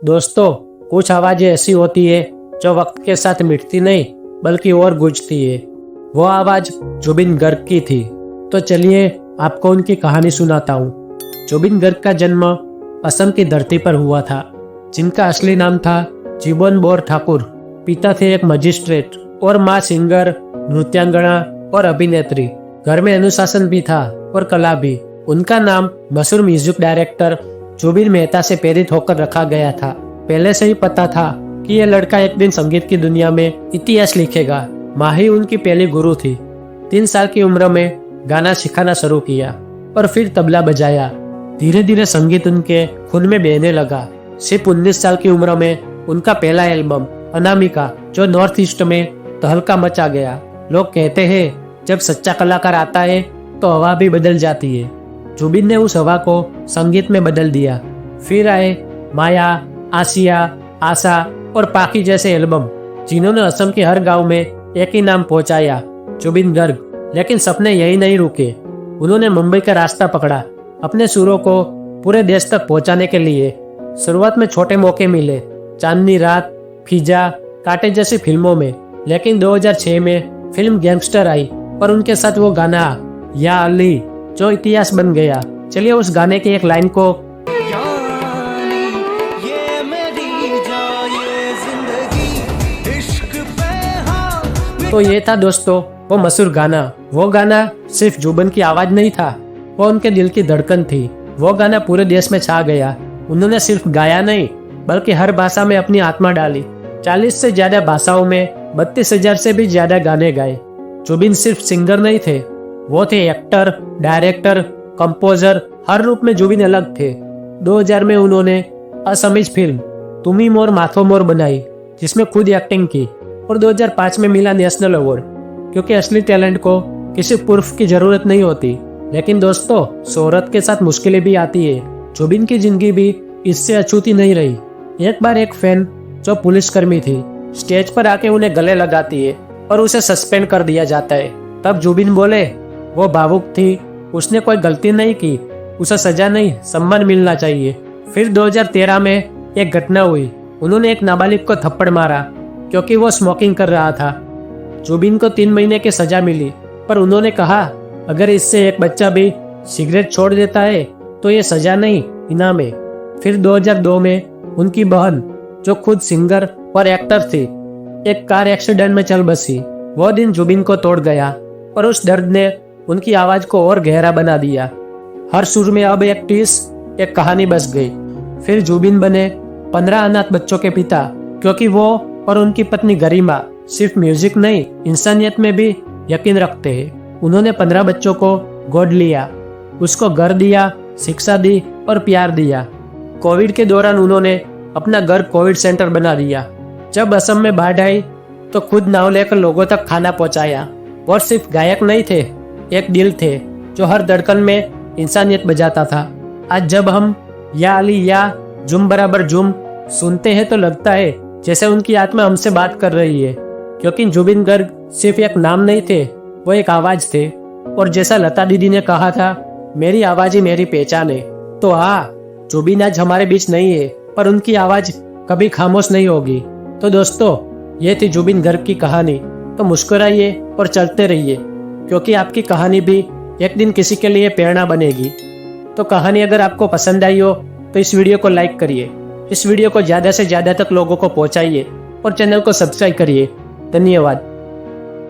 दोस्तों, कुछ आवाजें ऐसी होती है जो वक्त के साथ मिटती नहीं बल्कि और गूंजती है। वो आवाज जुबिन गर्ग की थी। तो चलिए आपको उनकी कहानी सुनाता हूँ। जुबिन गर्ग का जन्म असम की धरती पर हुआ था, जिनका असली नाम था जीवन बोर ठाकुर। पिता थे एक मजिस्ट्रेट और माँ सिंगर, नृत्यांगना और अभिनेत्री। घर में अनुशासन भी था और कला भी। उनका नाम मशहूर म्यूजिक डायरेक्टर जुबिन मेहता से प्रेरित होकर रखा गया था। पहले से ही पता था कि यह लड़का एक दिन संगीत की दुनिया में इतिहास लिखेगा। माँ ही उनकी पहली गुरु थी। 3 साल की उम्र में गाना सिखाना शुरू किया और फिर तबला बजाया। धीरे धीरे संगीत उनके खून में बहने लगा। सिर्फ 19 साल की उम्र में उनका पहला एल्बम अनामिका, जो नॉर्थ ईस्ट में तहलका मचा गया। लोग कहते हैं जब सच्चा कलाकार आता है तो हवा भी बदल जाती है। जुबिन ने उस हवा को संगीत में बदल दिया। फिर आए माया, आसिया, आशा और पाखी जैसे एल्बम, जिन्होंने असम के हर गांव में एक ही नाम पहुंचाया, जुबिन गर्ग। लेकिन सपने यही नहीं रुके। उन्होंने मुंबई का रास्ता पकड़ा, अपने सुरों को पूरे देश तक पहुंचाने के लिए। शुरुआत में छोटे मौके मिले, चांदनी रात, फिजा, कांटे जैसी फिल्मों में। लेकिन 2006 में फिल्म गैंगस्टर आई और उनके साथ वो गाना या अली, जो इतिहास बन गया। चलिए उस गाने की एक लाइन को तो ये था दोस्तों वो मशहूर गाना। वो गाना सिर्फ जुबिन की आवाज नहीं था, वो उनके दिल की धड़कन थी। वो गाना पूरे देश में छा गया। उन्होंने सिर्फ गाया नहीं बल्कि हर भाषा में अपनी आत्मा डाली। 40 से ज्यादा भाषाओं में 32,000 से भी ज्यादा गाने गाए। जुबिन सिर्फ सिंगर नहीं थे, वो थे एक्टर, डायरेक्टर, कंपोजर। हर रूप में जुबिन अलग थे। 2000 में उन्होंने असमीज फिल्म तुमी मोर माथो मोर बनाई, जिसमें खुद एक्टिंग की। और 2005 में मिला नेशनल अवार्ड, क्योंकि असली टैलेंट को किसी प्रूफ की जरूरत नहीं होती। लेकिन दोस्तों, शोहरत के साथ मुश्किलें भी आती है। जुबिन की जिंदगी भी इससे अछूती नहीं रही। एक बार एक फैन, जो पुलिसकर्मी थी, स्टेज पर आके उन्हें गले लगाती है और उसे सस्पेंड कर दिया जाता है। तब जुबिन बोले, वो भावुक थी, उसने कोई गलती नहीं की, उसे सजा नहीं, सम्मान मिलना चाहिए। फिर 2013 में एक घटना हुई। उन्होंने एक नाबालिग को थप्पड़ मारा क्योंकि वो स्मोकिंग कर रहा था। जुबिन को 3 महीने की सजा मिली, पर उन्होंने कहा अगर इससे एक बच्चा भी सिगरेट छोड़ देता है तो ये सजा नहीं, इनाम है। फिर 2002 में उनकी बहन, जो खुद सिंगर और एक्टर थी, एक कार एक्सीडेंट में चल बसी। वो दिन जुबिन को तोड़ गया और उस दर्द ने उनकी आवाज को और गहरा बना दिया। हर सुर में अब एक टीस, एक कहानी बस गई। फिर जुबिन बने 15 अनाथ बच्चों के पिता, क्योंकि वो और उनकी पत्नी गरिमा सिर्फ म्यूजिक नहीं, इंसानियत में भी यकीन रखते हैं। उन्होंने 15 बच्चों को गोद लिया, उसको घर दिया, शिक्षा दी और प्यार दिया। कोविड के दौरान उन्होंने अपना घर कोविड सेंटर बना दिया। जब असम में बाढ़ आई तो खुद नाव लेकर लोगों तक खाना पहुंचाया। और सिर्फ गायक नहीं थे, एक दिल थे जो हर धड़कन में इंसानियत बजाता था। आज जब हम या अली या जुम बराबर जुम सुनते हैं तो लगता है जैसे उनकी आत्मा हमसे बात कर रही है। क्योंकि जुबिन गर्ग सिर्फ एक नाम नहीं थे, वो एक आवाज थे। और जैसा लता दीदी ने कहा था, मेरी आवाज ही मेरी पहचान है। तो हाँ, जुबिन आज हमारे बीच नहीं है, पर उनकी आवाज कभी खामोश नहीं होगी। तो दोस्तों, ये थी जुबिन गर्ग की कहानी। तो मुस्कुराइए और चलते रहिए, क्योंकि आपकी कहानी भी एक दिन किसी के लिए प्रेरणा बनेगी। तो कहानी अगर आपको पसंद आई हो तो इस वीडियो को लाइक करिए, इस वीडियो को ज्यादा से ज्यादा तक लोगों को पहुंचाइए और चैनल को सब्सक्राइब करिए। धन्यवाद।